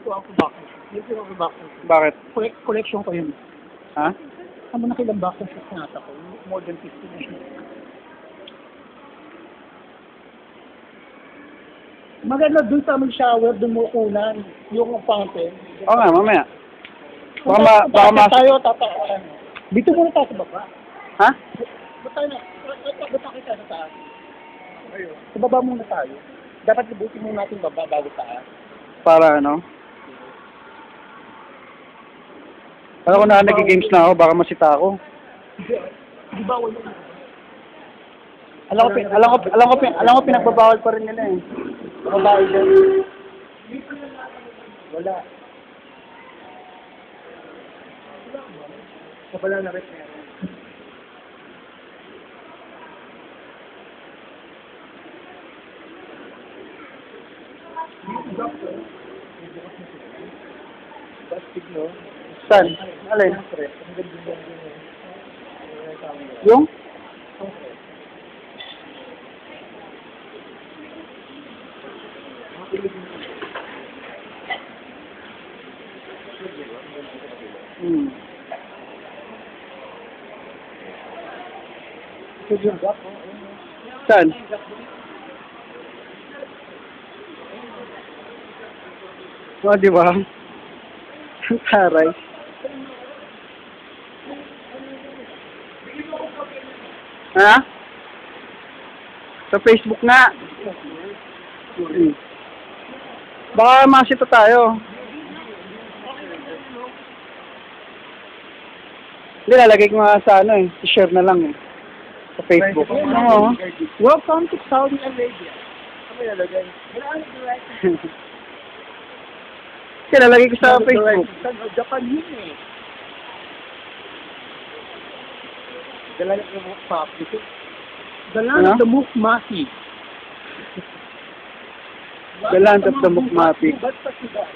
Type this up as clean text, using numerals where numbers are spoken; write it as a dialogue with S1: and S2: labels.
S1: ko ako boxing. Hindi ko ako boxing.
S2: Bakit?
S1: Collection ko yun.
S2: Ha?
S1: Ano na kilang boxing shoes na ata ko? More than 50 na siya. Maganda dun sa aming shower, dun mo kunan, yung fountain.
S2: Oo nga, mamaya.
S1: Baka tayo, tataan. Dito muna tayo sa baba.
S2: Ha?
S1: Ba't tayo na? Ba't tayo sa taas? Sa baba muna tayo. Dapat libutin muna natin baba bago taas.
S2: Para ano? Alam ko na nag-games na ako, baka masita ako.
S1: Di ba wala?
S2: Alam ko pinagbabawal pa rin nila eh.
S1: Babae dyan. Wala. Wala na rin. Bastig, no?
S2: Saan? Alin? Yung? Saan? Oh, di ba? Taray. Ha? Sa Facebook nga. Baka masita tayo. Hindi, lalagay ko nga sa ano eh. I-share na lang eh. Sa Facebook. Oo.
S1: Welcome to Saudi Arabia. Ano yung lalagay?
S2: Kasi lalagay ko sa Facebook.
S1: Japan yun eh. The land of the Mukmafi. The land of the Mukmafi.
S2: The land of the Mukmafi.
S1: Ba't pa siya?